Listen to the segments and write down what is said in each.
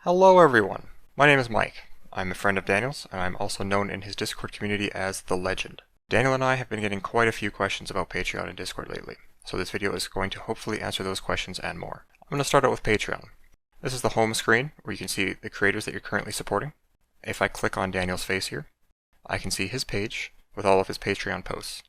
Hello everyone, my name is Mike. I'm a friend of Daniel's, and I'm also known in his Discord community as The Legend. Daniel and I have been getting quite a few questions about Patreon and Discord lately, so this video is going to hopefully answer those questions and more. I'm going to start out with Patreon. This is the home screen where you can see the creators that you're currently supporting. If I click on Daniel's face here, I can see his page with all of his Patreon posts.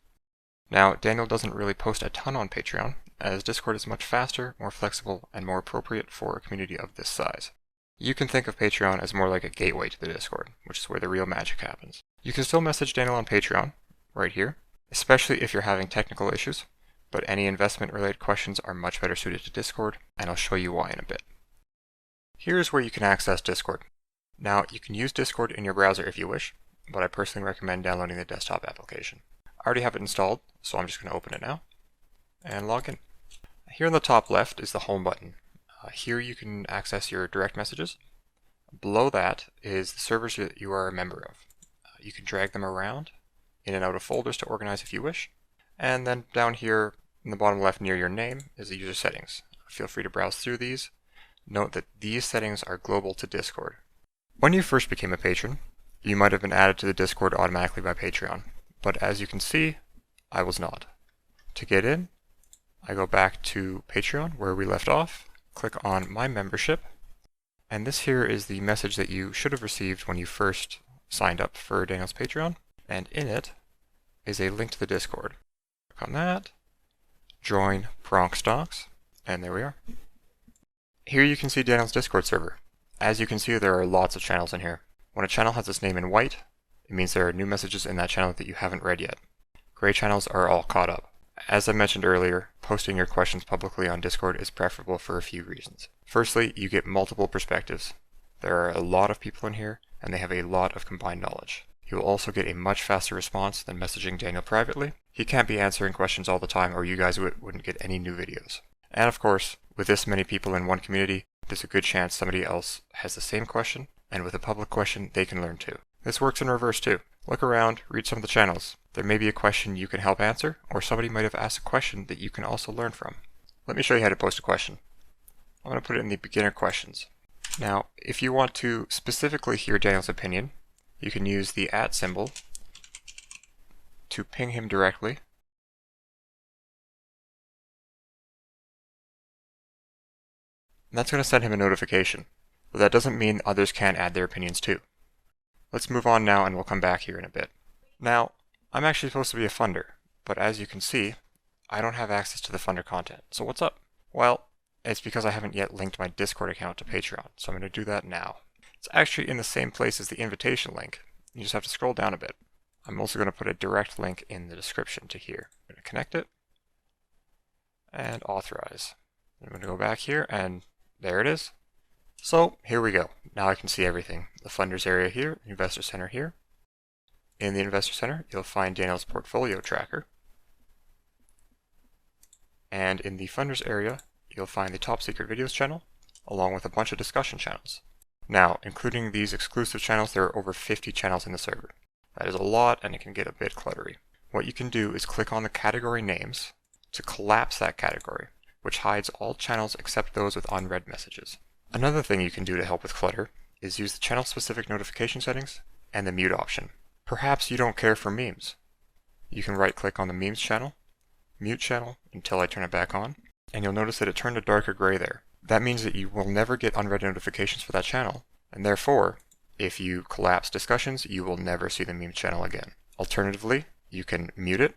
Now, Daniel doesn't really post a ton on Patreon, as Discord is much faster, more flexible, and more appropriate for a community of this size. You can think of Patreon as more like a gateway to the Discord, which is where the real magic happens. You can still message Daniel on Patreon, right here, especially if you're having technical issues, but any investment-related questions are much better suited to Discord, and I'll show you why in a bit. Here's where you can access Discord. Now, you can use Discord in your browser if you wish, but I personally recommend downloading the desktop application. I already have it installed, so I'm just going to open it now, and log in. Here in the top left is the home button. Here you can access your direct messages. Below that is the servers that you are a member of. You can drag them around in and out of folders to organize if you wish. And then down here in the bottom left near your name is the user settings. Feel free to browse through these. Note that these settings are global to Discord. When you first became a patron, you might have been added to the Discord automatically by Patreon, but as you can see, I was not. To get in, I go back to Patreon where we left off, click on My Membership, and this here is the message that you should have received when you first signed up for Daniel's Patreon, and in it is a link to the Discord. Click on that, join Pronkstocks, and there we are. Here you can see Daniel's Discord server. As you can see, there are lots of channels in here. When a channel has its name in white, it means there are new messages in that channel that you haven't read yet. Gray channels are all caught up. As I mentioned earlier, posting your questions publicly on Discord is preferable for a few reasons. Firstly, you get multiple perspectives. There are a lot of people in here, and they have a lot of combined knowledge. You will also get a much faster response than messaging Daniel privately. He can't be answering questions all the time, or you guys wouldn't get any new videos. And of course, with this many people in one community, there's a good chance somebody else has the same question, and with a public question, they can learn too. This works in reverse too. Look around, read some of the channels. There may be a question you can help answer, or somebody might have asked a question that you can also learn from. Let me show you how to post a question. I'm going to put it in the beginner questions. Now, if you want to specifically hear Daniel's opinion, you can use the @ symbol to ping him directly. And that's going to send him a notification, but that doesn't mean others can't add their opinions too. Let's move on now and we'll come back here in a bit. Now, I'm actually supposed to be a funder, but as you can see, I don't have access to the funder content. So what's up? Well, it's because I haven't yet linked my Discord account to Patreon, so I'm going to do that now. It's actually in the same place as the invitation link. You just have to scroll down a bit. I'm also going to put a direct link in the description to here. I'm going to connect it and authorize. I'm going to go back here and there it is. So here we go. Now I can see everything. The funders area here, the investor center here. In the investor center, you'll find Daniel's portfolio tracker. And in the funders area, you'll find the top secret videos channel, along with a bunch of discussion channels. Now, including these exclusive channels, there are over 50 channels in the server. That is a lot, and it can get a bit cluttery. What you can do is click on the category names to collapse that category, which hides all channels except those with unread messages. Another thing you can do to help with clutter is use the channel-specific notification settings and the mute option. Perhaps you don't care for memes. You can right-click on the memes channel, mute channel until I turn it back on, and you'll notice that it turned a darker gray there. That means that you will never get unread notifications for that channel, and therefore, if you collapse discussions, you will never see the memes channel again. Alternatively, you can mute it,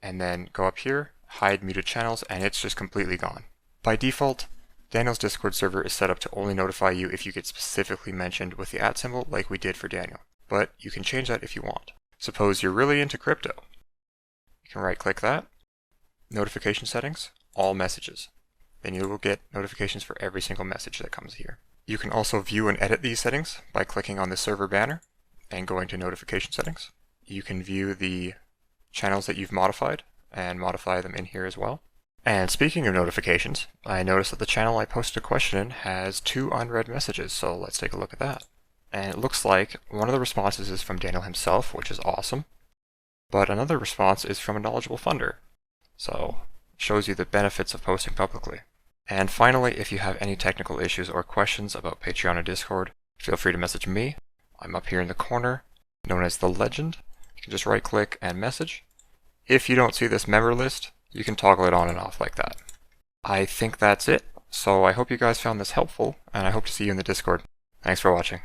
and then go up here, hide muted channels, and it's just completely gone. By default, Daniel's Discord server is set up to only notify you if you get specifically mentioned with the @ symbol like we did for Daniel, but you can change that if you want. Suppose you're really into crypto. You can right-click that, notification settings, all messages. Then you will get notifications for every single message that comes here. You can also view and edit these settings by clicking on the server banner and going to notification settings. You can view the channels that you've modified and modify them in here as well. And speaking of notifications, I noticed that the channel I posted a question in has 2 unread messages, so let's take a look at that. And it looks like one of the responses is from Daniel himself, which is awesome, but another response is from a knowledgeable funder. So, it shows you the benefits of posting publicly. And finally, if you have any technical issues or questions about Patreon or Discord, feel free to message me. I'm up here in the corner, known as The Legend. You can just right click and message. If you don't see this member list, you can toggle it on and off like that. I think that's it. So I hope you guys found this helpful, and I hope to see you in the Discord. Thanks for watching.